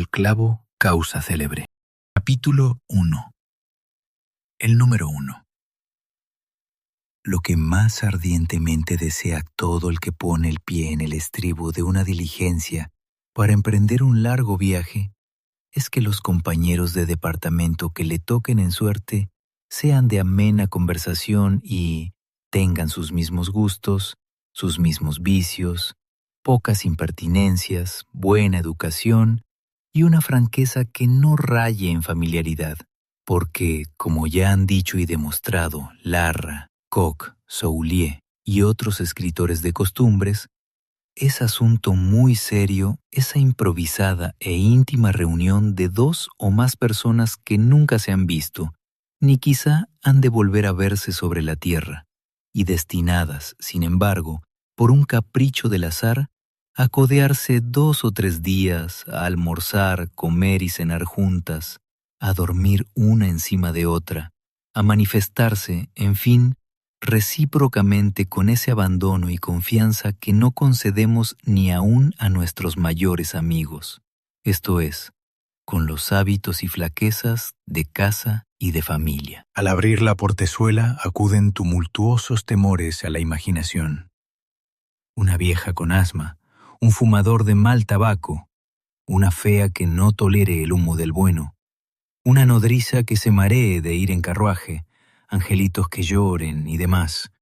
el clavo, causa célebre. Capítulo 1. El número 1. Lo que más ardientemente desea todo el que pone el pie en el estribo de una diligencia para emprender un largo viaje es que los compañeros de departamento que le toquen en suerte sean de amena conversación y tengan sus mismos gustos, sus mismos vicios, pocas impertinencias, buena educación y una franqueza que no raye en familiaridad, porque, como ya han dicho y demostrado Larra, Koch, Soulier y otros escritores de costumbres, es asunto muy serio esa improvisada e íntima reunión de dos o más personas que nunca se han visto, ni quizá han de volver a verse sobre la tierra, y destinadas, sin embargo, por un capricho del azar, a codearse 2 o 3 días, a almorzar, comer y cenar juntas, a dormir una encima de otra, a manifestarse, en fin, recíprocamente con ese abandono y confianza que no concedemos ni aun a nuestros mayores amigos, esto es, con los hábitos y flaquezas de casa y de familia. Al abrir la portezuela acuden tumultuosos temores a la imaginación. Una vieja con asma, un fumador de mal tabaco, una fea que no tolere el humo del bueno, una nodriza que se maree de ir en carruaje, angelitos que lloren y demás,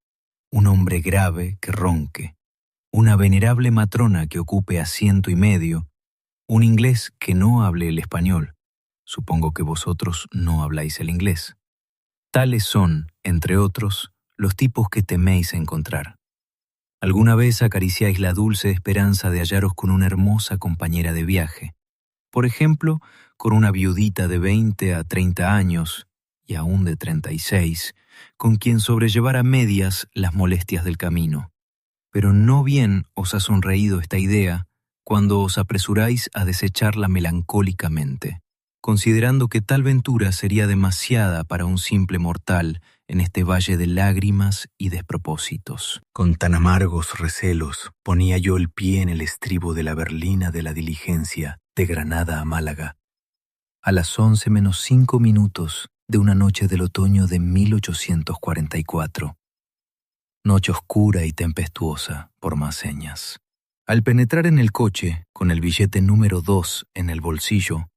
un hombre grave que ronque, una venerable matrona que ocupe asiento y medio, un inglés que no hable el español. Supongo que vosotros no habláis el inglés. Tales son, entre otros, los tipos que teméis encontrar. ¿Alguna vez acariciáis la dulce esperanza de hallaros con una hermosa compañera de viaje? Por ejemplo, con una viudita de 20 a 30 años, y aún de 36, con quien sobrellevar a medias las molestias del camino. Pero no bien os ha sonreído esta idea cuando os apresuráis a desecharla melancólicamente, considerando que tal ventura sería demasiada para un simple mortal en este valle de lágrimas y despropósitos. Con tan amargos recelos ponía yo el pie en el estribo de la berlina de la diligencia de Granada a Málaga. A las 11 menos 5 minutos de una noche del otoño de 1844. Noche oscura y tempestuosa, por más señas. Al penetrar en el coche, con el billete número 2 en el bolsillo,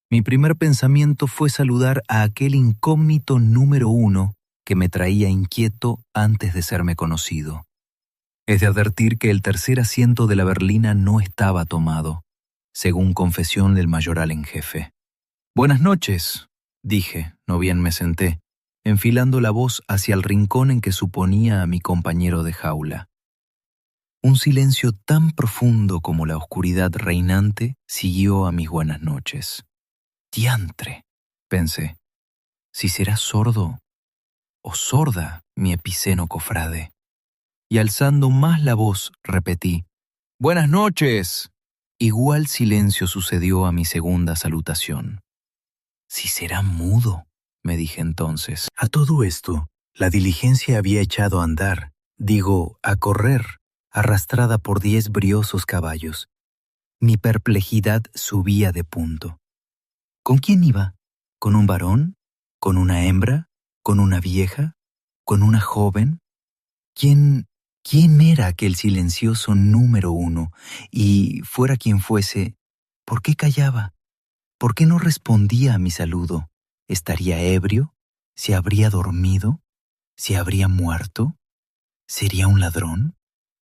mi primer pensamiento fue saludar a aquel incógnito número 1 que me traía inquieto antes de serme conocido. Es de advertir que el tercer asiento de la berlina no estaba tomado, según confesión del mayoral en jefe. «Buenas noches», dije, no bien me senté, enfilando la voz hacia el rincón en que suponía a mi compañero de jaula. Un silencio tan profundo como la oscuridad reinante siguió a mis buenas noches. «Diantre», pensé, «si será sordo o sorda mi epiceno cofrade». Y alzando más la voz, repetí, «Buenas noches». Igual silencio sucedió a mi segunda salutación. «Si será mudo», me dije entonces. A todo esto, la diligencia había echado a andar, a correr, arrastrada por 10 briosos caballos. Mi perplejidad subía de punto. ¿Con quién iba? ¿Con un varón? ¿Con una hembra? ¿Con una vieja? ¿Con una joven? ¿Quién era aquel silencioso número 1? Y, fuera quien fuese, ¿por qué callaba? ¿Por qué no respondía a mi saludo? ¿Estaría ebrio? ¿Se habría dormido? ¿Se habría muerto? ¿Sería un ladrón?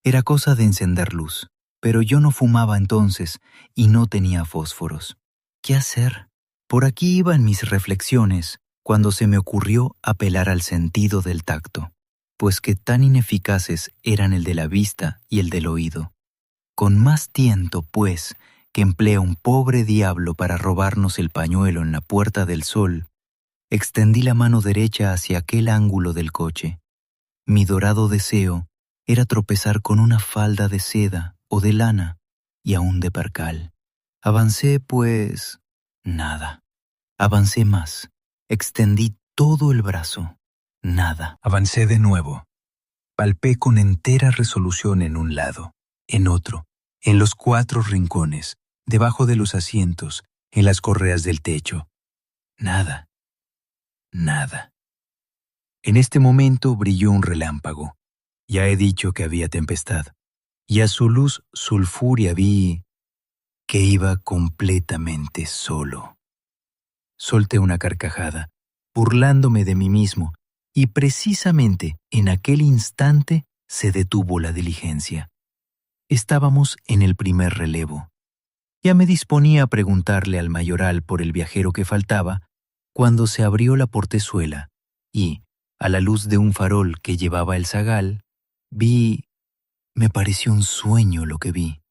Era cosa de encender luz, pero yo no fumaba entonces y no tenía fósforos. ¿Qué hacer? Por aquí iban mis reflexiones cuando se me ocurrió apelar al sentido del tacto, pues que tan ineficaces eran el de la vista y el del oído. Con más tiento, pues, que emplea un pobre diablo para robarnos el pañuelo en la Puerta del Sol, extendí la mano derecha hacia aquel ángulo del coche. Mi dorado deseo era tropezar con una falda de seda o de lana y aún de percal. Avancé, pues, nada. Avancé más. Extendí todo el brazo. Nada. Avancé de nuevo. Palpé con entera resolución en un lado, en otro, en los 4 rincones, debajo de los asientos, en las correas del techo. Nada. Nada. En este momento brilló un relámpago. Ya he dicho que había tempestad, y a su luz sulfúrea vi que iba completamente solo. Solté una carcajada, burlándome de mí mismo, y precisamente en aquel instante se detuvo la diligencia. Estábamos en el primer relevo. Ya me disponía a preguntarle al mayoral por el viajero que faltaba, cuando se abrió la portezuela y, a la luz de un farol que llevaba el zagal, me pareció un sueño lo que vi.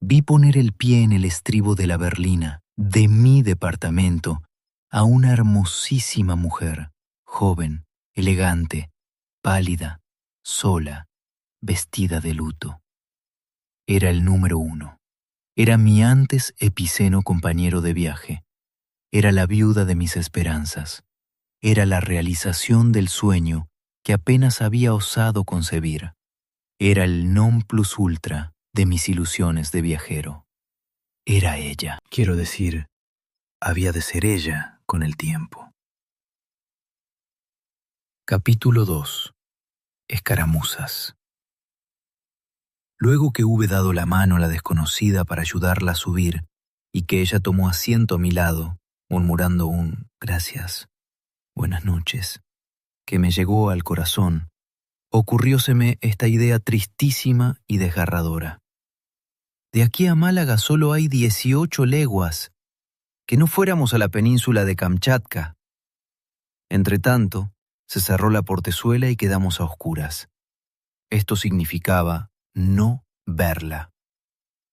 Vi poner el pie en el estribo de la berlina de mi departamento a una hermosísima mujer, joven, elegante, pálida, sola, vestida de luto. Era el número 1. Era mi antes epiceno compañero de viaje. Era la viuda de mis esperanzas. Era la realización del sueño que apenas había osado concebir. Era el non plus ultra de mis ilusiones de viajero. Era ella. Quiero decir, había de ser ella con el tiempo. Capítulo 2. Escaramuzas. Luego que hube dado la mano a la desconocida para ayudarla a subir y que ella tomó asiento a mi lado, murmurando un «gracias, buenas noches», que me llegó al corazón, ocurrióseme esta idea tristísima y desgarradora. De aquí a Málaga solo hay 18 leguas, que no fuéramos a la península de Kamchatka. Entretanto, se cerró la portezuela y quedamos a oscuras. Esto significaba no verla.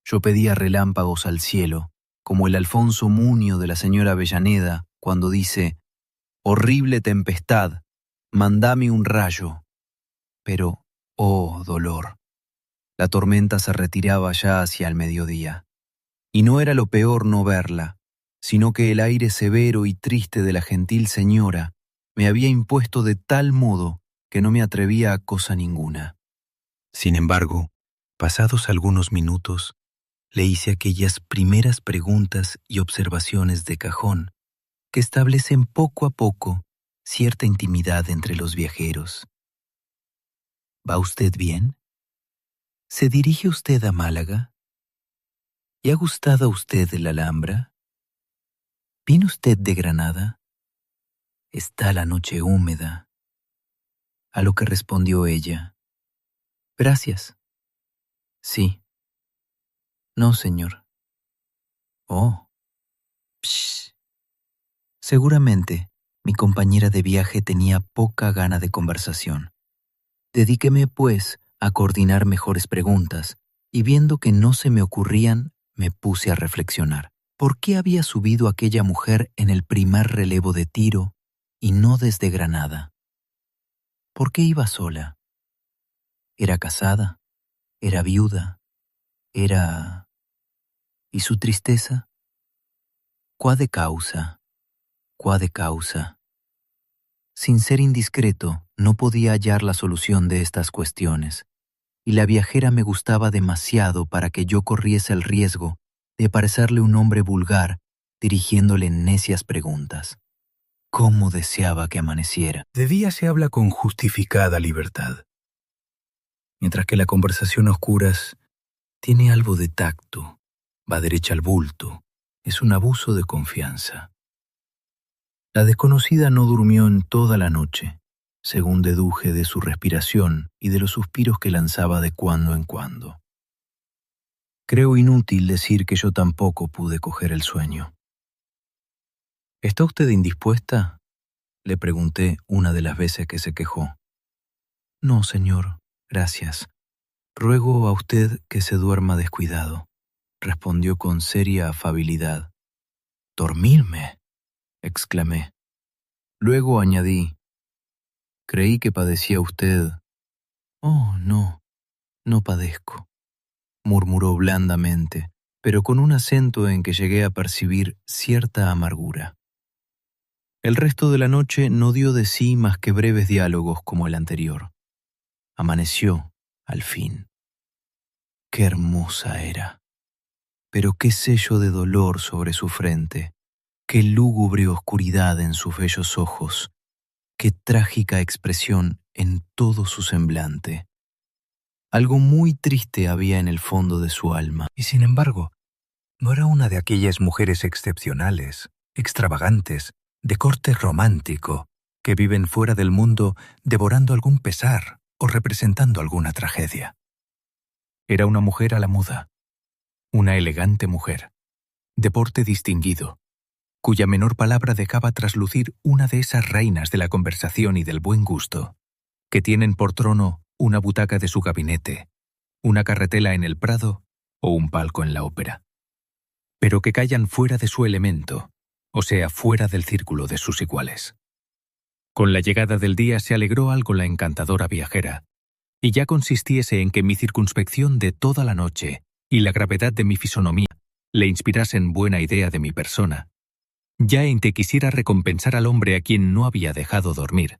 Yo pedía relámpagos al cielo, como el Alfonso Muño de la señora Avellaneda cuando dice «Horrible tempestad, mandame un rayo». Pero, oh dolor, la tormenta se retiraba ya hacia el mediodía. Y no era lo peor no verla, sino que el aire severo y triste de la gentil señora me había impuesto de tal modo que no me atrevía a cosa ninguna. Sin embargo, pasados algunos minutos, le hice aquellas primeras preguntas y observaciones de cajón que establecen poco a poco cierta intimidad entre los viajeros. ¿Va usted bien? ¿Se dirige usted a Málaga? ¿Y ha gustado a usted la Alhambra? ¿Viene usted de Granada? Está la noche húmeda. A lo que respondió ella: «Gracias. Sí». «No, señor». «Oh». «Psh». Seguramente mi compañera de viaje tenía poca gana de conversación. Dedíqueme, pues, a coordinar mejores preguntas, y viendo que no se me ocurrían, me puse a reflexionar. ¿Por qué había subido aquella mujer en el primer relevo de Tiro y no desde Granada? ¿Por qué iba sola? ¿Era casada? ¿Era viuda? ¿Era...? ¿Y su tristeza? ¿Cuá de causa? ¿Cuá de causa? Sin ser indiscreto, no podía hallar la solución de estas cuestiones, y la viajera me gustaba demasiado para que yo corriese el riesgo de parecerle un hombre vulgar dirigiéndole necias preguntas. ¿Cómo deseaba que amaneciera? De día se habla con justificada libertad, mientras que la conversación a oscuras tiene algo de tacto, va derecha al bulto, es un abuso de confianza. La desconocida no durmió en toda la noche, según deduje de su respiración y de los suspiros que lanzaba de cuando en cuando. Creo inútil decir que yo tampoco pude coger el sueño. ¿Está usted indispuesta?, le pregunté una de las veces que se quejó. No, señor, gracias. Ruego a usted que se duerma descuidado, respondió con seria afabilidad. ¿Dormirme?, exclamé. Luego añadí: creí que padecía usted. Oh, no, no padezco, murmuró blandamente, pero con un acento en que llegué a percibir cierta amargura. El resto de la noche no dio de sí más que breves diálogos como el anterior. Amaneció, al fin. Qué hermosa era. Pero qué sello de dolor sobre su frente, qué lúgubre oscuridad en sus bellos ojos, qué trágica expresión en todo su semblante. Algo muy triste había en el fondo de su alma. Y sin embargo, no era una de aquellas mujeres excepcionales, extravagantes, de corte romántico, que viven fuera del mundo devorando algún pesar o representando alguna tragedia. Era una mujer a la muda, una elegante mujer, de porte distinguido, cuya menor palabra dejaba traslucir una de esas reinas de la conversación y del buen gusto, que tienen por trono una butaca de su gabinete, una carretela en el Prado o un palco en la ópera, pero que callan fuera de su elemento, o sea, fuera del círculo de sus iguales. Con la llegada del día se alegró algo la encantadora viajera, y ya consistiese en que mi circunspección de toda la noche y la gravedad de mi fisonomía le inspirasen buena idea de mi persona, ya en que quisiera recompensar al hombre a quien no había dejado dormir.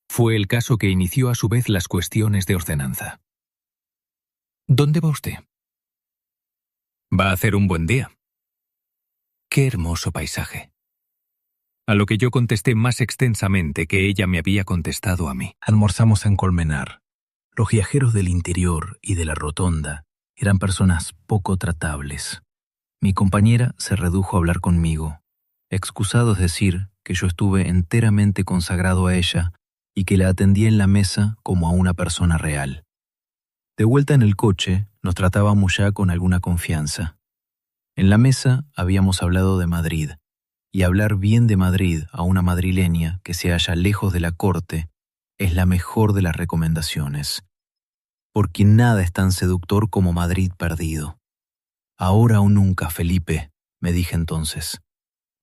Fue el caso que inició a su vez las cuestiones de ordenanza. ¿Dónde va usted? Va a hacer un buen día. Qué hermoso paisaje. A lo que yo contesté más extensamente que ella me había contestado a mí. Almorzamos en Colmenar. Los viajeros del interior y de la rotonda eran personas poco tratables. Mi compañera se redujo a hablar conmigo. Excusado es decir que yo estuve enteramente consagrado a ella y que la atendí en la mesa como a una persona real. De vuelta en el coche, nos tratábamos ya con alguna confianza. En la mesa habíamos hablado de Madrid, y hablar bien de Madrid a una madrileña que se halla lejos de la corte es la mejor de las recomendaciones, porque nada es tan seductor como Madrid perdido. Ahora o nunca, Felipe, me dije entonces.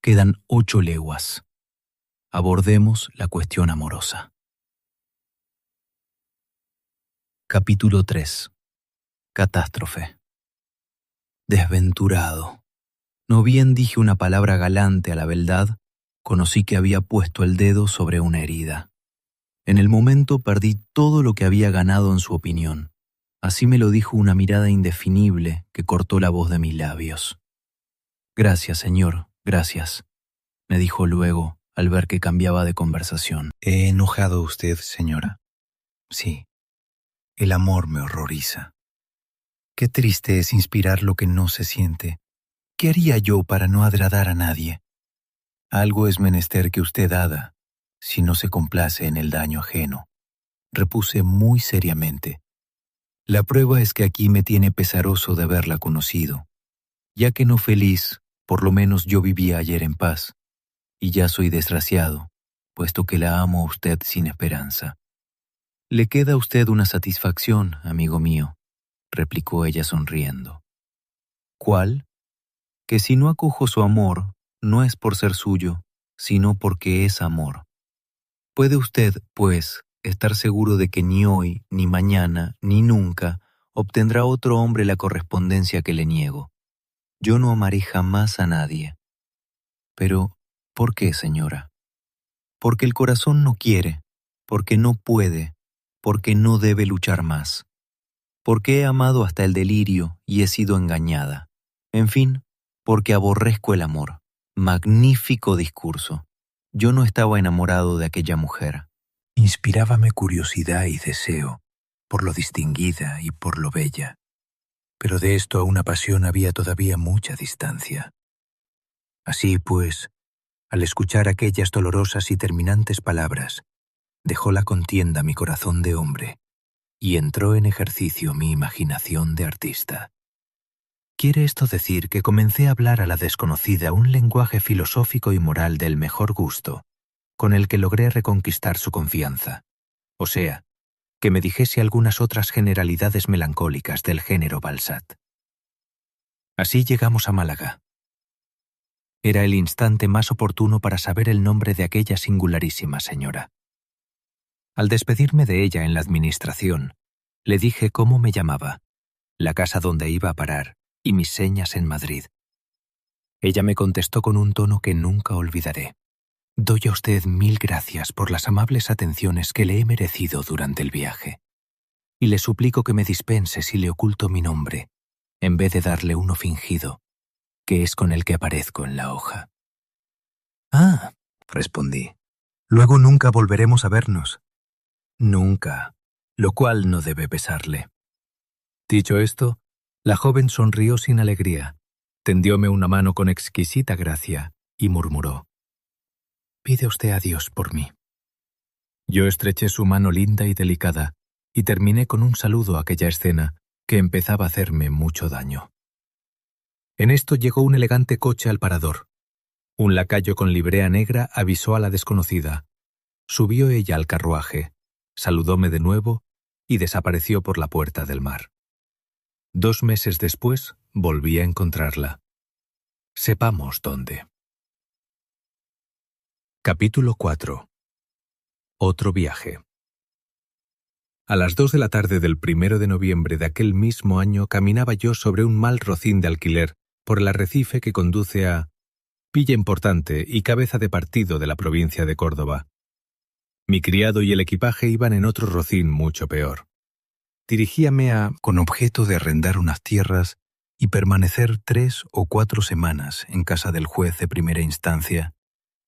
Quedan 8 leguas. Abordemos la cuestión amorosa. Capítulo 3. Catástrofe. Desventurado. No bien dije una palabra galante a la beldad, conocí que había puesto el dedo sobre una herida. En el momento perdí todo lo que había ganado en su opinión. Así me lo dijo una mirada indefinible que cortó la voz de mis labios. Gracias, señor, gracias, me dijo luego al ver que cambiaba de conversación. ¿He enojado a usted, señora? Sí. El amor me horroriza. Qué triste es inspirar lo que no se siente. ¿Qué haría yo para no agradar a nadie? Algo es menester que usted haga, si no se complace en el daño ajeno, repuse muy seriamente. La prueba es que aquí me tiene pesaroso de haberla conocido. Ya que no feliz, por lo menos yo vivía ayer en paz, y ya soy desgraciado, puesto que la amo a usted sin esperanza. Le queda a usted una satisfacción, amigo mío, replicó ella sonriendo. ¿Cuál? Que si no acojo su amor, no es por ser suyo, sino porque es amor. Puede usted, pues, estar seguro de que ni hoy, ni mañana, ni nunca obtendrá otro hombre la correspondencia que le niego. Yo no amaré jamás a nadie. Pero, ¿por qué, señora? Porque el corazón no quiere, porque no puede, porque no debe luchar más. Porque he amado hasta el delirio y he sido engañada. En fin, porque aborrezco el amor. Magnífico discurso. Yo no estaba enamorado de aquella mujer. Inspirábame curiosidad y deseo, por lo distinguida y por lo bella. Pero de esto a una pasión había todavía mucha distancia. Así pues, al escuchar aquellas dolorosas y terminantes palabras, dejó la contienda mi corazón de hombre y entró en ejercicio mi imaginación de artista. ¿Quiere esto decir que comencé a hablar a la desconocida un lenguaje filosófico y moral del mejor gusto, con el que logré reconquistar su confianza? O sea, que me dijese algunas otras generalidades melancólicas del género Balzac. Así llegamos a Málaga. Era el instante más oportuno para saber el nombre de aquella singularísima señora. Al despedirme de ella en la administración, le dije cómo me llamaba, la casa donde iba a parar y mis señas en Madrid. Ella me contestó con un tono que nunca olvidaré. Doy a usted 1000 gracias por las amables atenciones que le he merecido durante el viaje, y le suplico que me dispense si le oculto mi nombre, en vez de darle uno fingido, que es con el que aparezco en la hoja. «Ah», respondí, «luego nunca volveremos a vernos». «Nunca», lo cual no debe pesarle. Dicho esto, la joven sonrió sin alegría, tendióme una mano con exquisita gracia y murmuró: «Pide usted a Dios por mí». Yo estreché su mano linda y delicada y terminé con un saludo a aquella escena que empezaba a hacerme mucho daño. En esto llegó un elegante coche al parador. Un lacayo con librea negra avisó a la desconocida. Subió ella al carruaje, saludóme de nuevo y desapareció por la puerta del mar. 2 meses después volví a encontrarla. Sepamos dónde. Capítulo 4. Otro viaje. A las 2 de la tarde del 1 de noviembre de aquel mismo año caminaba yo sobre un mal rocín de alquiler por el arrecife que conduce a Villa Importante y cabeza de partido de la provincia de Córdoba. Mi criado y el equipaje iban en otro rocín mucho peor. Dirigíame con objeto de arrendar unas tierras y permanecer 3 o 4 semanas en casa del juez de primera instancia,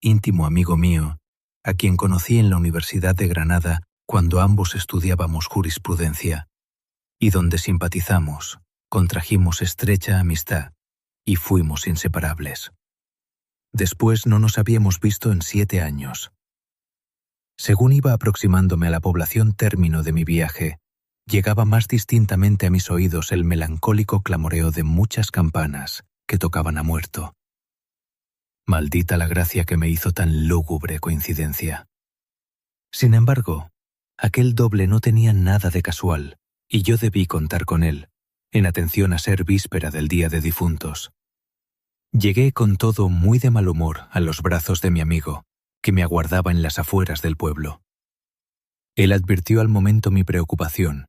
íntimo amigo mío, a quien conocí en la Universidad de Granada cuando ambos estudiábamos jurisprudencia, y donde simpatizamos, contrajimos estrecha amistad y fuimos inseparables. Después no nos habíamos visto en 7 años. Según iba aproximándome a la población término de mi viaje, llegaba más distintamente a mis oídos el melancólico clamoreo de muchas campanas que tocaban a muerto. Maldita la gracia que me hizo tan lúgubre coincidencia. Sin embargo, aquel doble no tenía nada de casual, y yo debí contar con él, en atención a ser víspera del Día de Difuntos. Llegué con todo muy de mal humor a los brazos de mi amigo, que me aguardaba en las afueras del pueblo. Él advirtió al momento mi preocupación,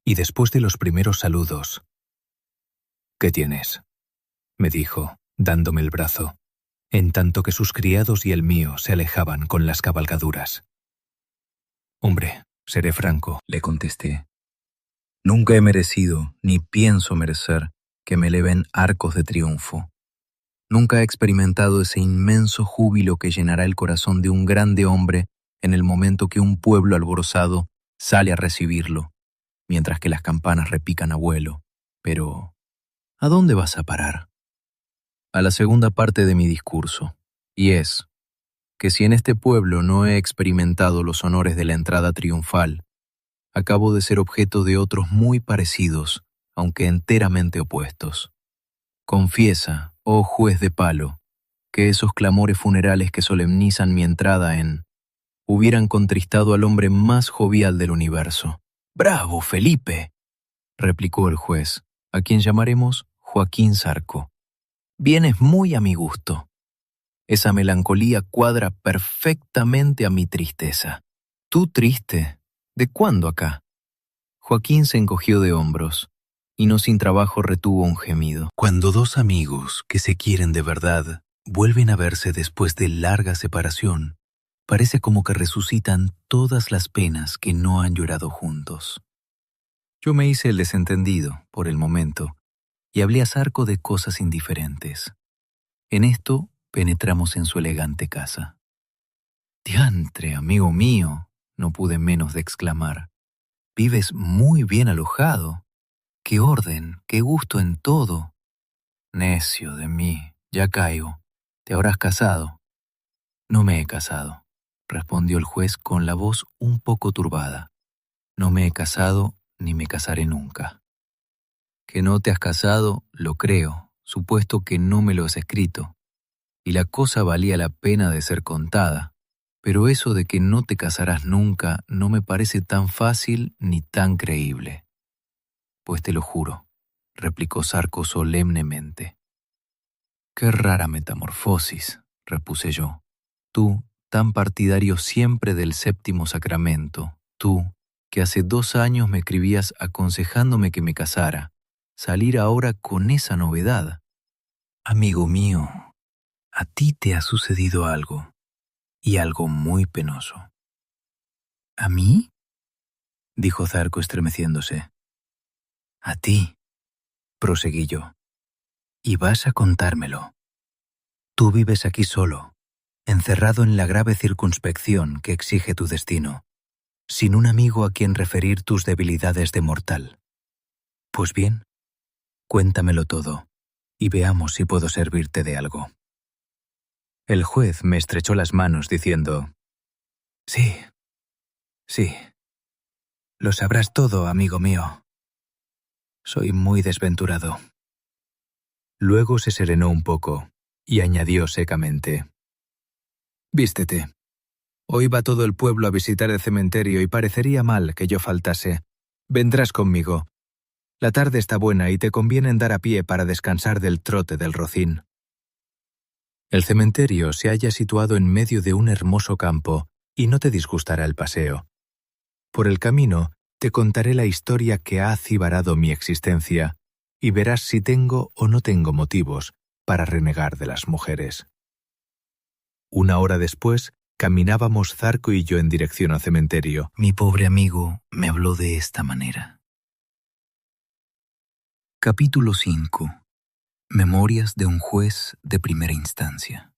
y después de los primeros saludos: «¿Qué tienes?», me dijo, dándome el brazo, en tanto que sus criados y el mío se alejaban con las cabalgaduras. «Hombre, seré franco», le contesté. «Nunca he merecido, ni pienso merecer, que me eleven arcos de triunfo. Nunca he experimentado ese inmenso júbilo que llenará el corazón de un grande hombre en el momento que un pueblo alborozado sale a recibirlo, mientras que las campanas repican a vuelo. Pero, ¿a dónde vas a parar?». A la segunda parte de mi discurso, y es que si en este pueblo no he experimentado los honores de la entrada triunfal, acabo de ser objeto de otros muy parecidos, aunque enteramente opuestos. Confiesa, oh juez de palo, que esos clamores funerales que solemnizan mi entrada hubieran contristado al hombre más jovial del universo. «¡Bravo, Felipe!», replicó el juez, a quien llamaremos Joaquín Zarco. «Vienes muy a mi gusto. Esa melancolía cuadra perfectamente a mi tristeza». «¿Tú triste? ¿De cuándo acá?». Joaquín se encogió de hombros, y no sin trabajo retuvo un gemido. Cuando 2 amigos que se quieren de verdad vuelven a verse después de larga separación, parece como que resucitan todas las penas que no han llorado juntos. Yo me hice el desentendido, por el momento, y hablé a Zarco de cosas indiferentes. En esto penetramos en su elegante casa. «Diantre, amigo mío», no pude menos de exclamar, «vives muy bien alojado. Qué orden, qué gusto en todo». «Necio de mí, ya caigo. ¿Te habrás casado?». «No me he casado», respondió el juez con la voz un poco turbada. «No me he casado ni me casaré nunca». «Que no te has casado, lo creo, supuesto que no me lo has escrito, y la cosa valía la pena de ser contada, pero eso de que no te casarás nunca no me parece tan fácil ni tan creíble». «Pues te lo juro», replicó Zarco solemnemente. «Qué rara metamorfosis», repuse yo. «Tú, tan partidario siempre del séptimo sacramento, tú, que hace 2 años me escribías aconsejándome que me casara, salir ahora con esa novedad». «Amigo mío, a ti te ha sucedido algo, y algo muy penoso». «¿A mí?», dijo Zarco estremeciéndose. «A ti. proseguí yo. Y vas a contármelo. Tú vives aquí solo, encerrado en la grave circunspección que exige tu destino, sin un amigo a quien referir tus debilidades de mortal. Pues bien, cuéntamelo todo, y veamos si puedo servirte de algo. El juez me estrechó las manos diciendo: Sí, lo sabrás todo, amigo mío. Soy muy desventurado. Luego se serenó un poco y añadió secamente: Vístete. Hoy va todo el pueblo a visitar el cementerio y parecería mal que yo faltase. Vendrás conmigo. La tarde está buena y te conviene andar a pie para descansar del trote del rocín. El cementerio se halla situado en medio de un hermoso campo y no te disgustará el paseo. Por el camino te contaré la historia que ha acibarado mi existencia y verás si tengo o no tengo motivos para renegar de las mujeres. Una hora después, caminábamos Zarco y yo en dirección al cementerio. Mi pobre amigo me habló de esta manera. Capítulo 5. Memorias de un juez de primera instancia.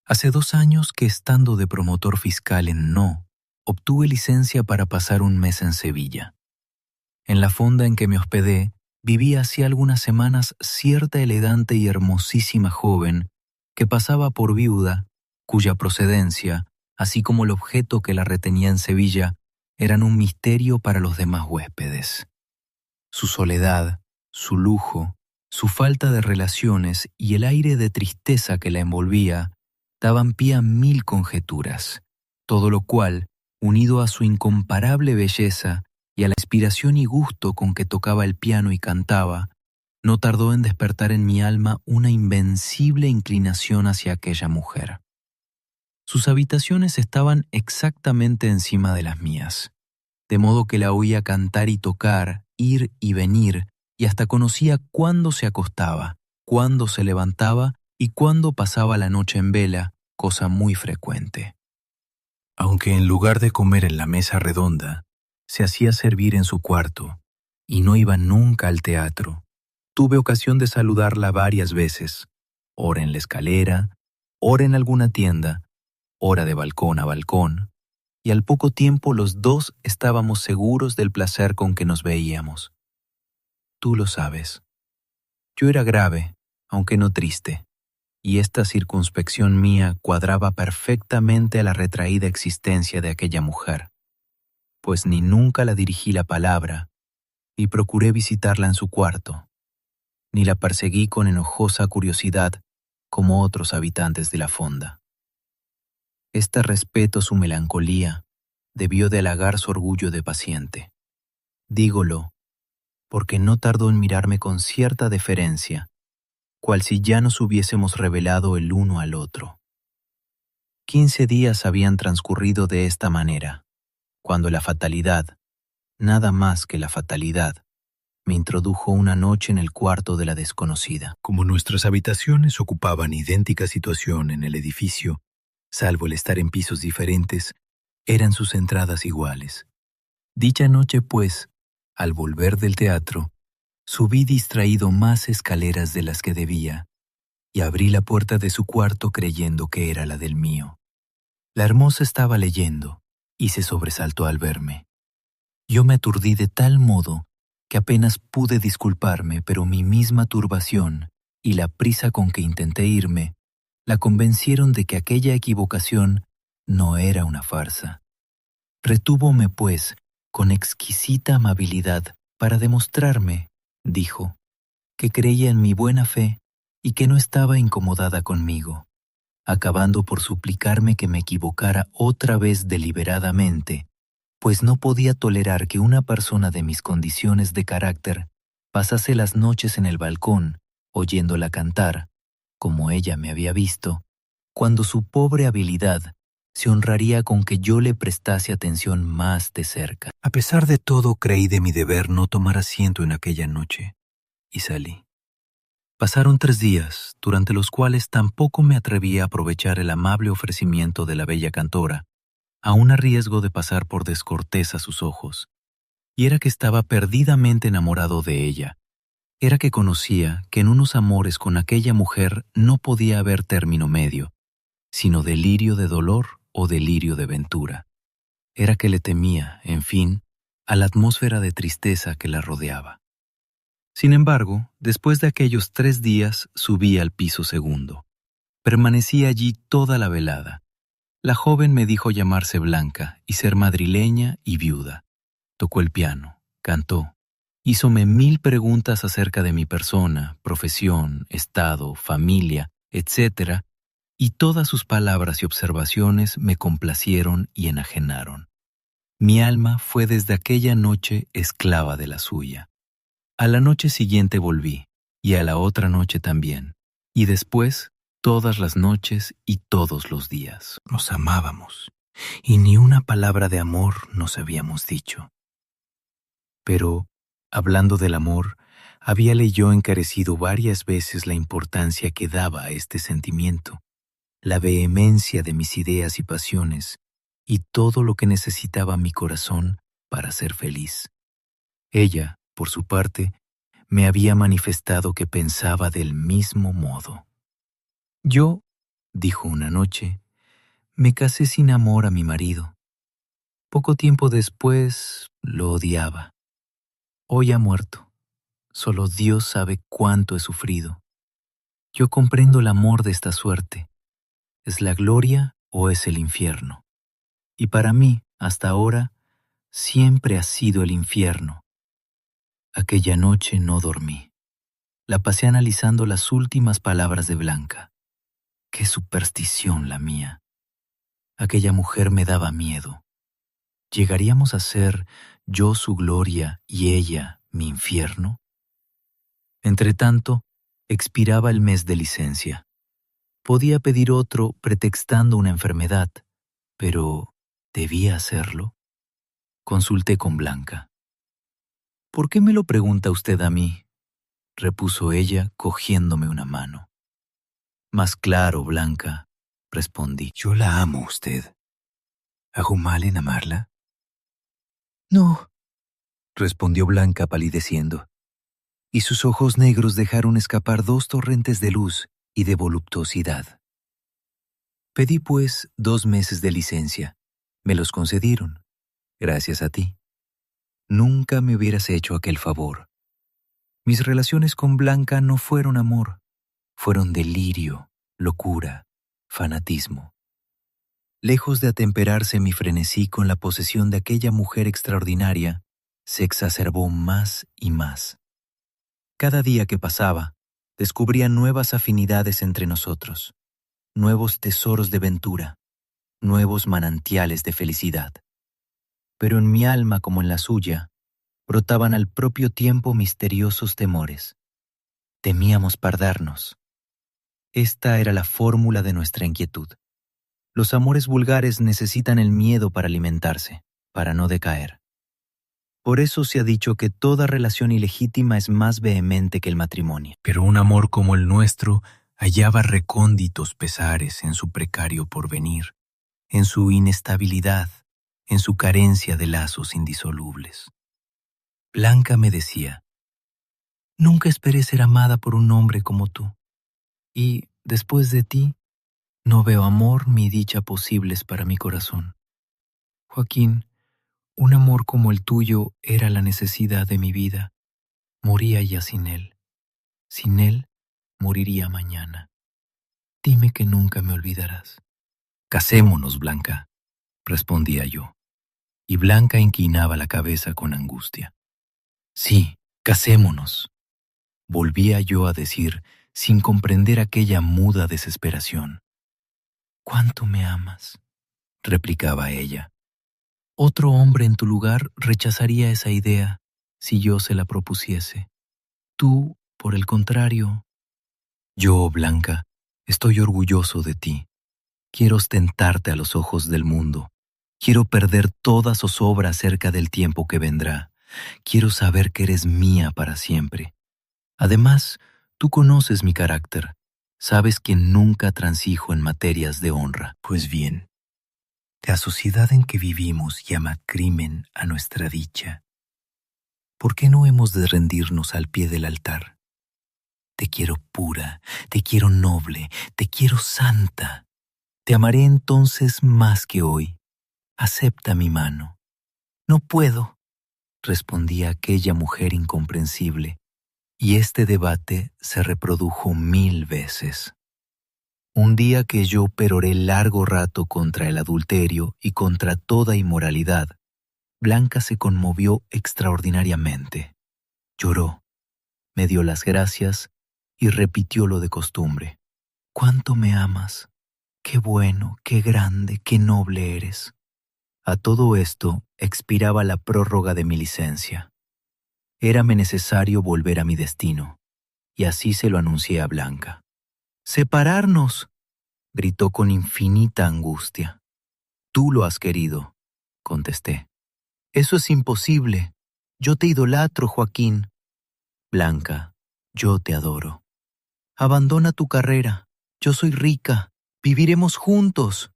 Hace 2 años que, estando de promotor fiscal en No, obtuve licencia para pasar un mes en Sevilla. En la fonda en que me hospedé, vivía hacía algunas semanas cierta elegante y hermosísima joven que pasaba por viuda, cuya procedencia, así como el objeto que la retenía en Sevilla, eran un misterio para los demás huéspedes. Su soledad, su lujo, su falta de relaciones y el aire de tristeza que la envolvía daban pie a 1000 conjeturas, todo lo cual, unido a su incomparable belleza y a la inspiración y gusto con que tocaba el piano y cantaba, no tardó en despertar en mi alma una invencible inclinación hacia aquella mujer. Sus habitaciones estaban exactamente encima de las mías, de modo que la oía cantar y tocar, ir y venir, y hasta conocía cuándo se acostaba, cuándo se levantaba y cuándo pasaba la noche en vela, cosa muy frecuente. Aunque en lugar de comer en la mesa redonda, se hacía servir en su cuarto, y no iba nunca al teatro, tuve ocasión de saludarla varias veces, ora en la escalera, ora en alguna tienda, ora de balcón a balcón, y al poco tiempo los dos estábamos seguros del placer con que nos veíamos. Tú lo sabes. Yo era grave, aunque no triste, y esta circunspección mía cuadraba perfectamente a la retraída existencia de aquella mujer, pues ni nunca la dirigí la palabra, y procuré visitarla en su cuarto, ni la perseguí con enojosa curiosidad como otros habitantes de la fonda. Este respeto a su melancolía debió de halagar su orgullo de paciente. Dígolo, porque no tardó en mirarme con cierta deferencia, cual si ya nos hubiésemos revelado el uno al otro. 15 días habían transcurrido de esta manera, cuando la fatalidad, nada más que la fatalidad, me introdujo una noche en el cuarto de la desconocida. Como nuestras habitaciones ocupaban idéntica situación en el edificio, salvo el estar en pisos diferentes, eran sus entradas iguales. Dicha noche, pues, al volver del teatro, subí distraído más escaleras de las que debía y abrí la puerta de su cuarto creyendo que era la del mío. La hermosa estaba leyendo y se sobresaltó al verme. Yo me aturdí de tal modo que apenas pude disculparme, pero mi misma turbación y la prisa con que intenté irme la convencieron de que aquella equivocación no era una farsa. Retúvome, pues, con exquisita amabilidad para demostrarme, dijo, que creía en mi buena fe y que no estaba incomodada conmigo, acabando por suplicarme que me equivocara otra vez deliberadamente, pues no podía tolerar que una persona de mis condiciones de carácter pasase las noches en el balcón, oyéndola cantar, como ella me había visto, cuando su pobre habilidad se honraría con que yo le prestase atención más de cerca. A pesar de todo, creí de mi deber no tomar asiento en aquella noche, y salí. Pasaron 3 días, durante los cuales tampoco me atreví a aprovechar el amable ofrecimiento de la bella cantora, aun a riesgo de pasar por descortés a sus ojos. Y era que estaba perdidamente enamorado de ella, era que conocía que en unos amores con aquella mujer no podía haber término medio, sino delirio de dolor o delirio de ventura. Era que le temía, en fin, a la atmósfera de tristeza que la rodeaba. Sin embargo, después de aquellos 3 días subí al piso segundo. Permanecí allí toda la velada. La joven me dijo llamarse Blanca y ser madrileña y viuda. Tocó el piano, cantó, hízome 1000 preguntas acerca de mi persona, profesión, estado, familia, etc., y todas sus palabras y observaciones me complacieron y enajenaron. Mi alma fue desde aquella noche esclava de la suya. A la noche siguiente volví, y a la otra noche también, y después todas las noches y todos los días. Nos amábamos, y ni una palabra de amor nos habíamos dicho. Pero, hablando del amor, habíale yo encarecido varias veces la importancia que daba a este sentimiento, la vehemencia de mis ideas y pasiones, y todo lo que necesitaba mi corazón para ser feliz. Ella, por su parte, me había manifestado que pensaba del mismo modo. Yo, dijo una noche, me casé sin amor a mi marido. Poco tiempo después lo odiaba. Hoy ha muerto. Solo Dios sabe cuánto he sufrido. Yo comprendo el amor de esta suerte. ¿Es la gloria o es el infierno? Y para mí, hasta ahora, siempre ha sido el infierno. Aquella noche no dormí. La pasé analizando las últimas palabras de Blanca. Qué superstición la mía. Aquella mujer me daba miedo. ¿Llegaríamos a ser yo su gloria y ella mi infierno? Entretanto, expiraba el mes de licencia. Podía pedir otro pretextando una enfermedad, pero ¿debía hacerlo? Consulté con Blanca. ¿Por qué me lo pregunta usted a mí?, repuso ella cogiéndome una mano. Más claro, Blanca, respondí. Yo la amo a usted. ¿Hago mal en amarla? No, respondió Blanca palideciendo, y sus ojos negros dejaron escapar 2 torrentes de luz y de voluptuosidad. Pedí, pues, 2 meses de licencia. Me los concedieron, gracias a ti. Nunca me hubieras hecho aquel favor. Mis relaciones con Blanca no fueron amor, fueron delirio, locura, fanatismo. Lejos de atemperarse mi frenesí con la posesión de aquella mujer extraordinaria, se exacerbó más y más. Cada día que pasaba, descubría nuevas afinidades entre nosotros, nuevos tesoros de ventura, nuevos manantiales de felicidad. Pero en mi alma como en la suya, brotaban al propio tiempo misteriosos temores. Temíamos perdernos. Esta era la fórmula de nuestra inquietud. Los amores vulgares necesitan el miedo para alimentarse, para no decaer. Por eso se ha dicho que toda relación ilegítima es más vehemente que el matrimonio. Pero un amor como el nuestro hallaba recónditos pesares en su precario porvenir, en su inestabilidad, en su carencia de lazos indisolubles. Blanca me decía, nunca esperé ser amada por un hombre como tú, y, después de ti, no veo amor ni dicha posibles para mi corazón. Joaquín, un amor como el tuyo era la necesidad de mi vida. Moría ya sin él. Sin él, moriría mañana. Dime que nunca me olvidarás. Casémonos, Blanca, respondía yo, y Blanca inclinaba la cabeza con angustia. Sí, casémonos, volvía yo a decir sin comprender aquella muda desesperación. ¿Cuánto me amas?, replicaba ella. Otro hombre en tu lugar rechazaría esa idea si yo se la propusiese. Tú, por el contrario. Yo, Blanca, estoy orgulloso de ti. Quiero ostentarte a los ojos del mundo. Quiero perder toda zozobra acerca del tiempo que vendrá. Quiero saber que eres mía para siempre. Además, tú conoces mi carácter. Sabes que nunca transijo en materias de honra. Pues bien, la sociedad en que vivimos llama crimen a nuestra dicha. ¿Por qué no hemos de rendirnos al pie del altar? Te quiero pura, te quiero noble, te quiero santa. Te amaré entonces más que hoy. Acepta mi mano. No puedo, respondía aquella mujer incomprensible, y este debate se reprodujo 1000 veces. Un día que yo peroré largo rato contra el adulterio y contra toda inmoralidad, Blanca se conmovió extraordinariamente. Lloró, me dio las gracias y repitió lo de costumbre. «¿Cuánto me amas? Qué bueno, qué grande, qué noble eres». A todo esto expiraba la prórroga de mi licencia. Érame necesario volver a mi destino, y así se lo anuncié a Blanca. «¡Separarnos!», gritó con infinita angustia. «Tú lo has querido», contesté. «Eso es imposible. Yo te idolatro, Joaquín». «Blanca, yo te adoro. Abandona tu carrera. Yo soy rica. Viviremos juntos»,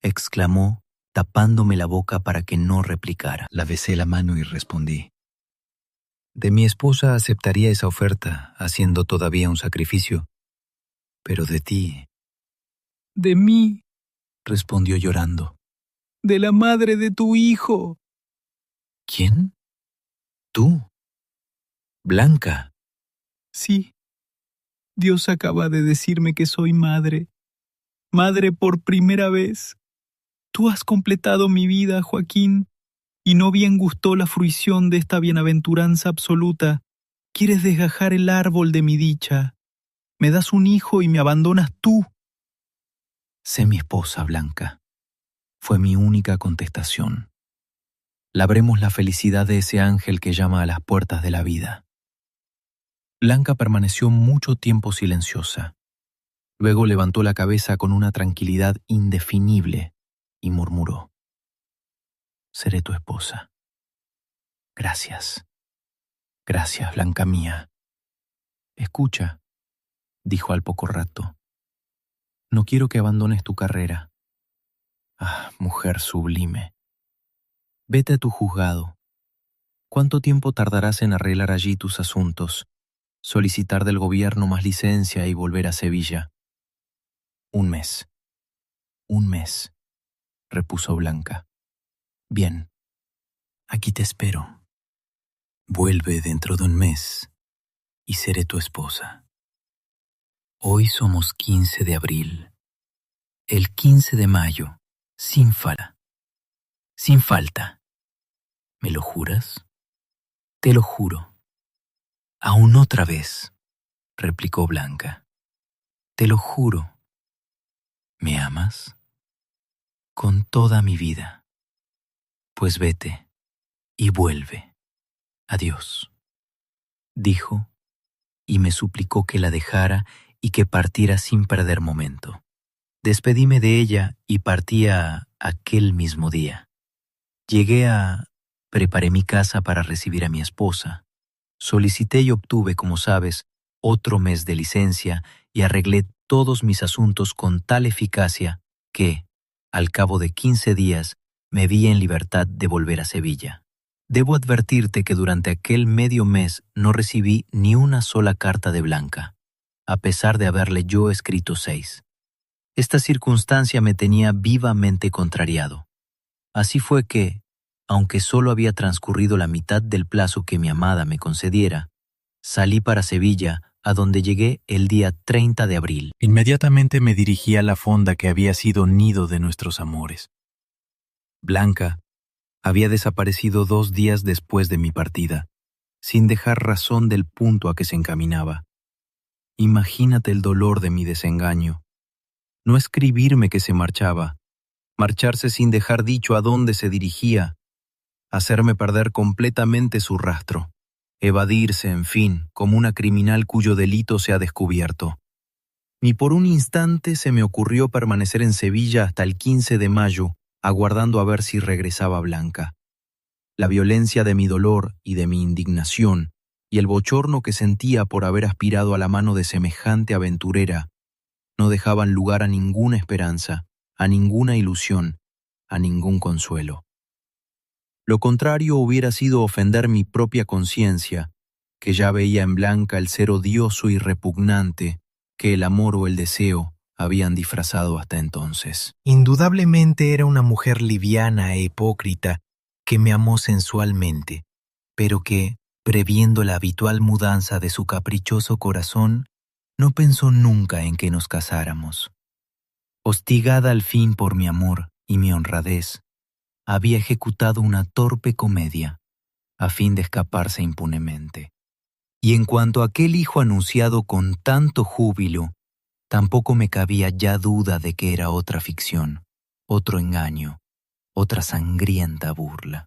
exclamó, tapándome la boca para que no replicara. La besé la mano y respondí. De mi esposa aceptaría esa oferta, haciendo todavía un sacrificio. Pero de ti... «De mí», respondió llorando. «de la madre de tu hijo». «¿Quién? ¿Tú? Blanca?» «Sí. Dios acaba de decirme que soy madre. Madre por primera vez. Tú has completado mi vida, Joaquín, y no bien gustó la fruición de esta bienaventuranza absoluta. Quieres desgajar el árbol de mi dicha. Me das un hijo y me abandonas tú». «Sé mi esposa, Blanca», fue mi única contestación. «Labremos la felicidad de ese ángel que llama a las puertas de la vida». Blanca permaneció mucho tiempo silenciosa. Luego levantó la cabeza con una tranquilidad indefinible y murmuró: «Seré tu esposa. Gracias. Gracias, Blanca mía». «Escucha», dijo al poco rato. «No quiero que abandones tu carrera. Ah, mujer sublime. Vete a tu juzgado. ¿Cuánto tiempo tardarás en arreglar allí tus asuntos, solicitar del gobierno más licencia y volver a Sevilla?» «Un mes. Un mes», repuso Blanca. «Bien, aquí te espero. Vuelve dentro de un mes y seré tu esposa». Hoy somos 15 de abril. El 15 de mayo, sin falta. Sin falta. ¿Me lo juras? Te lo juro. Aún otra vez, replicó Blanca. Te lo juro. ¿Me amas? Con toda mi vida. Pues vete y vuelve. Adiós, dijo, y me suplicó que la dejara y que partiera sin perder momento. Despedíme de ella y partía aquel mismo día. Preparé mi casa para recibir a mi esposa. Solicité y obtuve, como sabes, otro mes de licencia y arreglé todos mis asuntos con tal eficacia que, al cabo de 15 días, me vi en libertad de volver a Sevilla. Debo advertirte que durante aquel medio mes no recibí ni una sola carta de Blanca, a pesar de haberle yo escrito 6. Esta circunstancia me tenía vivamente contrariado. Así fue que, aunque solo había transcurrido la mitad del plazo que mi amada me concediera, salí para Sevilla, a donde llegué el día 30 de abril. Inmediatamente me dirigí a la fonda que había sido nido de nuestros amores. Blanca había desaparecido 2 días después de mi partida, sin dejar razón del punto a que se encaminaba. Imagínate el dolor de mi desengaño. No escribirme que se marchaba, marcharse sin dejar dicho a dónde se dirigía, hacerme perder completamente su rastro, evadirse, en fin, como una criminal cuyo delito se ha descubierto. Ni por un instante se me ocurrió permanecer en Sevilla hasta el 15 de mayo, aguardando a ver si regresaba Blanca. La violencia de mi dolor y de mi indignación, y el bochorno que sentía por haber aspirado a la mano de semejante aventurera, no dejaban lugar a ninguna esperanza, a ninguna ilusión, a ningún consuelo. Lo contrario hubiera sido ofender mi propia conciencia, que ya veía en Blanca el ser odioso y repugnante que el amor o el deseo habían disfrazado hasta entonces. Indudablemente era una mujer liviana e hipócrita que me amó sensualmente, pero que, previendo la habitual mudanza de su caprichoso corazón, no pensó nunca en que nos casáramos. Hostigada al fin por mi amor y mi honradez, había ejecutado una torpe comedia a fin de escaparse impunemente. Y en cuanto a aquel hijo anunciado con tanto júbilo, tampoco me cabía ya duda de que era otra ficción, otro engaño, otra sangrienta burla.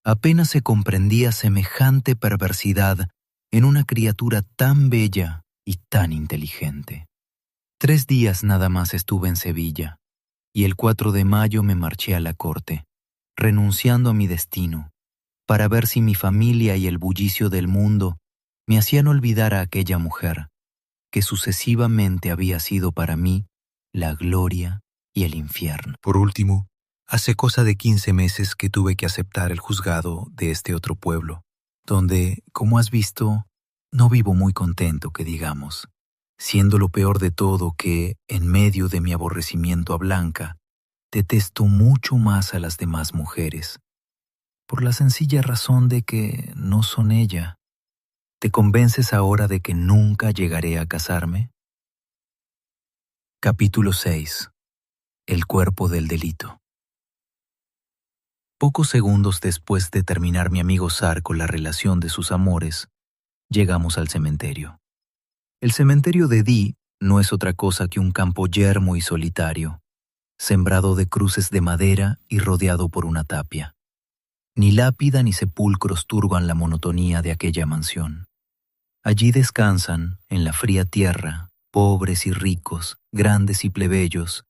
Apenas se comprendía semejante perversidad en una criatura tan bella y tan inteligente. 3 días nada más estuve en Sevilla, y el 4 de mayo me marché a la corte, renunciando a mi destino, para ver si mi familia y el bullicio del mundo me hacían olvidar a aquella mujer, que sucesivamente había sido para mí la gloria y el infierno. Por último, hace cosa de 15 meses que tuve que aceptar el juzgado de este otro pueblo, donde, como has visto, no vivo muy contento, que digamos, siendo lo peor de todo que, en medio de mi aborrecimiento a Blanca, detesto mucho más a las demás mujeres, por la sencilla razón de que no son ella. ¿Te convences ahora de que nunca llegaré a casarme? Capítulo 6. El cuerpo del delito. Pocos segundos después de terminar mi amigo Sar con la relación de sus amores, llegamos al cementerio. El cementerio de Dee no es otra cosa que un campo yermo y solitario, sembrado de cruces de madera y rodeado por una tapia. Ni lápida ni sepulcros turban la monotonía de aquella mansión. Allí descansan, en la fría tierra, pobres y ricos, grandes y plebeyos,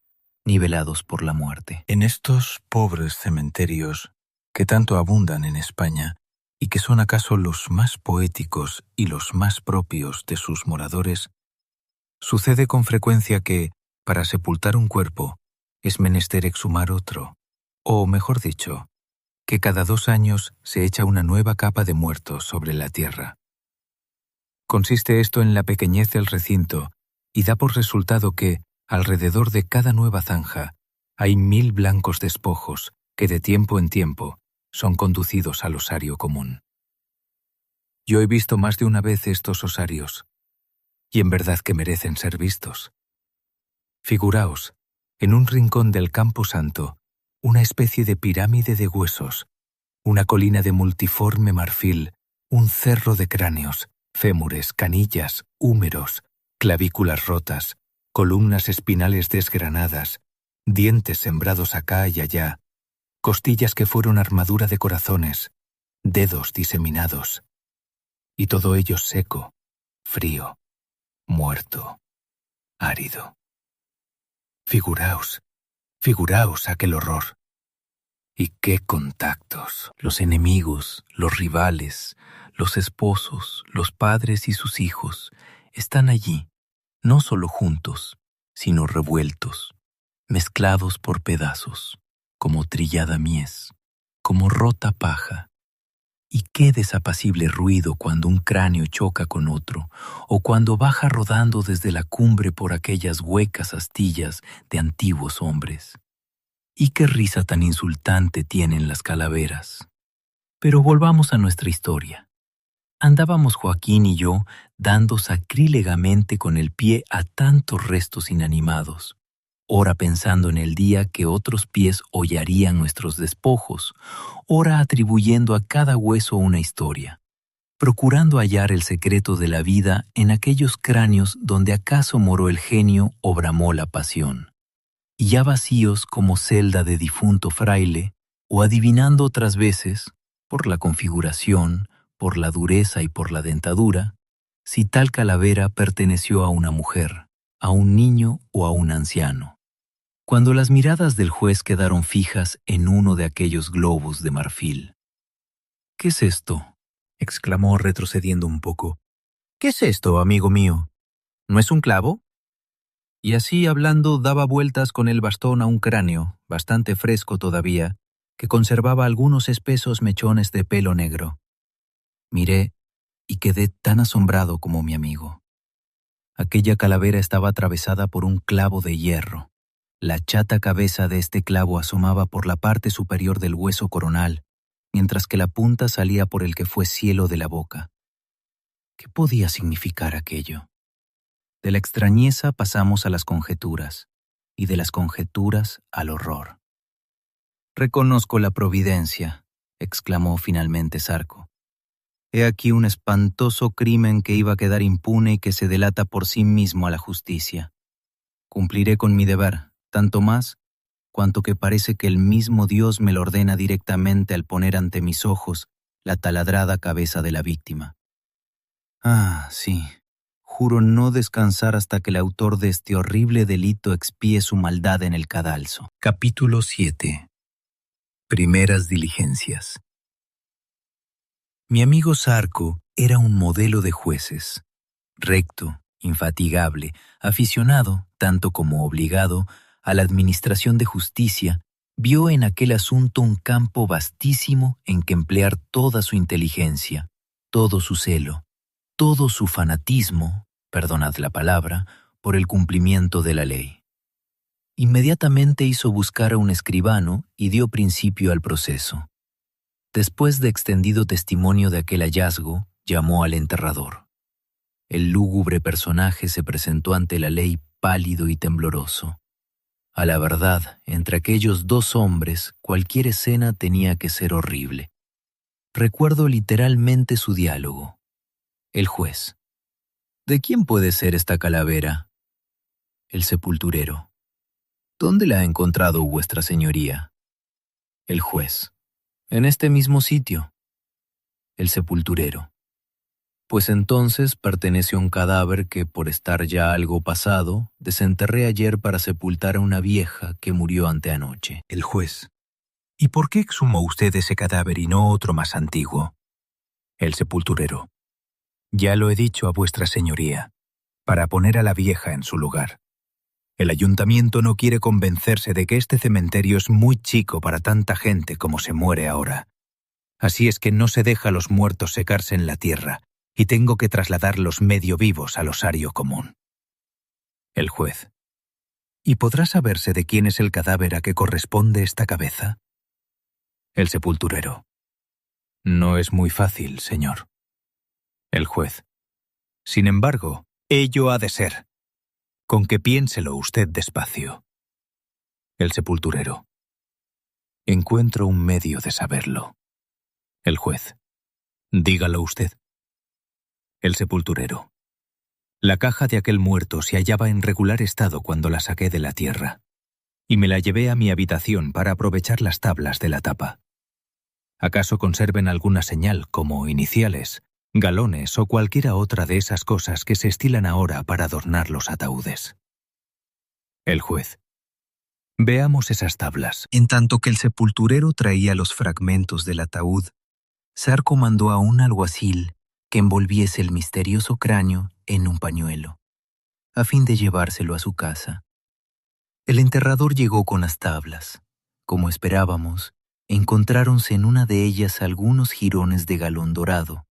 nivelados por la muerte. En estos pobres cementerios, que tanto abundan en España, y que son acaso los más poéticos y los más propios de sus moradores, sucede con frecuencia que, para sepultar un cuerpo, es menester exhumar otro, o mejor dicho, que cada 2 años se echa una nueva capa de muertos sobre la tierra. Consiste esto en la pequeñez del recinto y da por resultado que, alrededor de cada nueva zanja, hay 1000 blancos despojos que de tiempo en tiempo son conducidos al osario común. Yo he visto más de una vez estos osarios, y en verdad que merecen ser vistos. Figuraos, en un rincón del Campo Santo, una especie de pirámide de huesos, una colina de multiforme marfil, un cerro de cráneos, fémures, canillas, húmeros, clavículas rotas, columnas espinales desgranadas, dientes sembrados acá y allá, costillas que fueron armadura de corazones, dedos diseminados, y todo ello seco, frío, muerto, árido. Figuraos aquel horror. Y qué contactos. Los enemigos, los rivales, los esposos, los padres y sus hijos están allí, no solo juntos, sino revueltos, mezclados por pedazos, como trillada mies, como rota paja. Y qué desapacible ruido cuando un cráneo choca con otro, o cuando baja rodando desde la cumbre por aquellas huecas astillas de antiguos hombres. Y qué risa tan insultante tienen las calaveras. Pero volvamos a nuestra historia. Andábamos Joaquín y yo dando sacrílegamente con el pie a tantos restos inanimados, ora pensando en el día que otros pies hollarían nuestros despojos, ora atribuyendo a cada hueso una historia, procurando hallar el secreto de la vida en aquellos cráneos donde acaso moró el genio o bramó la pasión. Y ya vacíos como celda de difunto fraile, o adivinando otras veces, por la configuración, por la dureza y por la dentadura, si tal calavera perteneció a una mujer, a un niño o a un anciano. Cuando las miradas del juez quedaron fijas en uno de aquellos globos de marfil. «¿Qué es esto?», exclamó retrocediendo un poco. «¿Qué es esto, amigo mío? ¿No es un clavo?». Y así hablando daba vueltas con el bastón a un cráneo, bastante fresco todavía, que conservaba algunos espesos mechones de pelo negro. Miré, y quedé tan asombrado como mi amigo. Aquella calavera estaba atravesada por un clavo de hierro. La chata cabeza de este clavo asomaba por la parte superior del hueso coronal, mientras que la punta salía por el que fue cielo de la boca. ¿Qué podía significar aquello? De la extrañeza pasamos a las conjeturas, y de las conjeturas al horror. «Reconozco la providencia», exclamó finalmente Zarco. «He aquí un espantoso crimen que iba a quedar impune y que se delata por sí mismo a la justicia. Cumpliré con mi deber, tanto más cuanto que parece que el mismo Dios me lo ordena directamente al poner ante mis ojos la taladrada cabeza de la víctima. Ah, sí, juro no descansar hasta que el autor de este horrible delito expíe su maldad en el cadalso». Capítulo 7. Primeras diligencias. Mi amigo Zarco era un modelo de jueces. Recto, infatigable, aficionado, tanto como obligado, a la administración de justicia, vio en aquel asunto un campo vastísimo en que emplear toda su inteligencia, todo su celo, todo su fanatismo, perdonad la palabra, por el cumplimiento de la ley. Inmediatamente hizo buscar a un escribano y dio principio al proceso. Después de extendido testimonio de aquel hallazgo, llamó al enterrador. El lúgubre personaje se presentó ante la ley pálido y tembloroso. A la verdad, entre aquellos dos hombres, cualquier escena tenía que ser horrible. Recuerdo literalmente su diálogo. El juez: «¿De quién puede ser esta calavera?» El sepulturero: «¿Dónde la ha encontrado vuestra señoría?» El juez: «En este mismo sitio». El sepulturero: «Pues entonces pertenece a un cadáver que, por estar ya algo pasado, desenterré ayer para sepultar a una vieja que murió anteanoche». El juez: «¿Y por qué exhumó usted ese cadáver y no otro más antiguo?» El sepulturero: «Ya lo he dicho a vuestra señoría, para poner a la vieja en su lugar. El ayuntamiento no quiere convencerse de que este cementerio es muy chico para tanta gente como se muere ahora. Así es que no se deja a los muertos secarse en la tierra, y tengo que trasladarlos medio vivos al osario común». El juez: «¿Y podrá saberse de quién es el cadáver a que corresponde esta cabeza?» El sepulturero: «No es muy fácil, señor». El juez: «Sin embargo, ello ha de ser. Con que piénselo usted despacio». El sepulturero: «Encuentro un medio de saberlo». El juez: «Dígalo usted». El sepulturero: «La caja de aquel muerto se hallaba en regular estado cuando la saqué de la tierra, y me la llevé a mi habitación para aprovechar las tablas de la tapa. ¿Acaso conserven alguna señal, como iniciales, galones o cualquiera otra de esas cosas que se estilan ahora para adornar los ataúdes?» El juez: «Veamos esas tablas». En tanto que el sepulturero traía los fragmentos del ataúd, Zarco mandó a un alguacil que envolviese el misterioso cráneo en un pañuelo, a fin de llevárselo a su casa. El enterrador llegó con las tablas. Como esperábamos, encontráronse en una de ellas algunos jirones de galón dorado,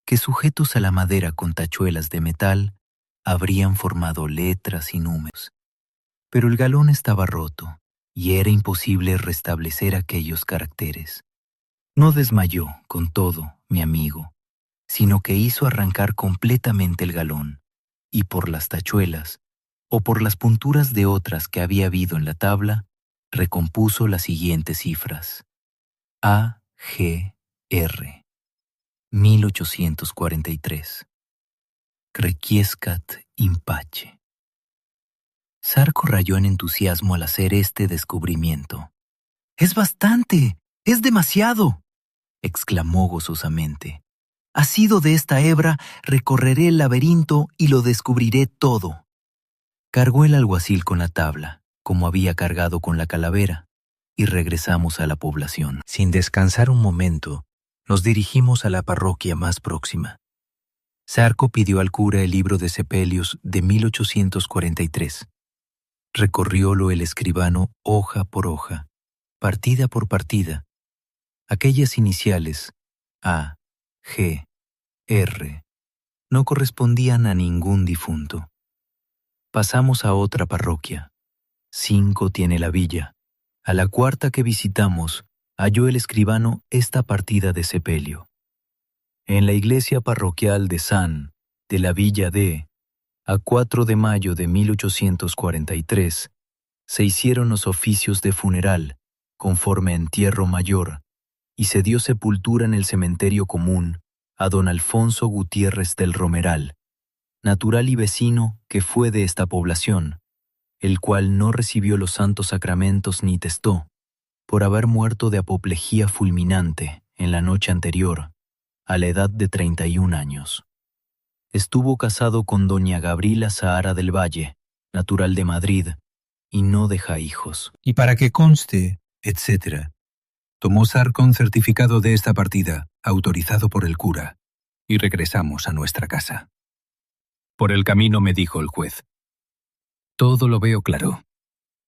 que sujetos a la madera con tachuelas de metal, habrían formado letras y números. Pero el galón estaba roto, y era imposible restablecer aquellos caracteres. No desmayó, con todo, mi amigo, sino que hizo arrancar completamente el galón, y por las tachuelas, o por las punturas de otras que había habido en la tabla, recompuso las siguientes cifras: A.G.R. 1843. Requiescat in pace. Zarco rayó en entusiasmo al hacer este descubrimiento. «¡Es bastante! ¡Es demasiado!», exclamó gozosamente. «Asido de esta hebra, recorreré el laberinto y lo descubriré todo». Cargó el alguacil con la tabla, como había cargado con la calavera, y regresamos a la población. Sin descansar un momento, nos dirigimos a la parroquia más próxima. Zarco pidió al cura el libro de sepelios de 1843. Recorriólo el escribano hoja por hoja, partida por partida. Aquellas iniciales A, G, R no correspondían a ningún difunto. Pasamos a otra parroquia. 5 tiene la villa. A la cuarta que visitamos, halló el escribano esta partida de sepelio. En la iglesia parroquial de San, de la villa de, a 4 de mayo de 1843, se hicieron los oficios de funeral, conforme a entierro mayor, y se dio sepultura en el cementerio común a don Alfonso Gutiérrez del Romeral, natural y vecino que fue de esta población, el cual no recibió los santos sacramentos ni testó, por haber muerto de apoplejía fulminante en la noche anterior, a la edad de 31 años. Estuvo casado con doña Gabriela Zahara del Valle, natural de Madrid, y no deja hijos. Y para que conste, etc., tomó Sarcón certificado de esta partida, autorizado por el cura, y regresamos a nuestra casa. Por el camino me dijo el juez: todo lo veo claro.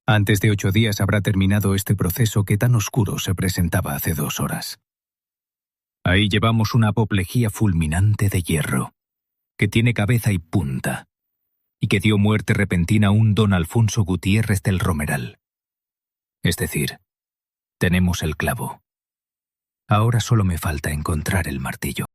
Antes de 8 días habrá terminado este proceso que tan oscuro se presentaba hace 2 horas. Ahí llevamos una apoplejía fulminante de hierro, que tiene cabeza y punta, y que dio muerte repentina a un don Alfonso Gutiérrez del Romeral. Es decir, tenemos el clavo. Ahora solo me falta encontrar el martillo.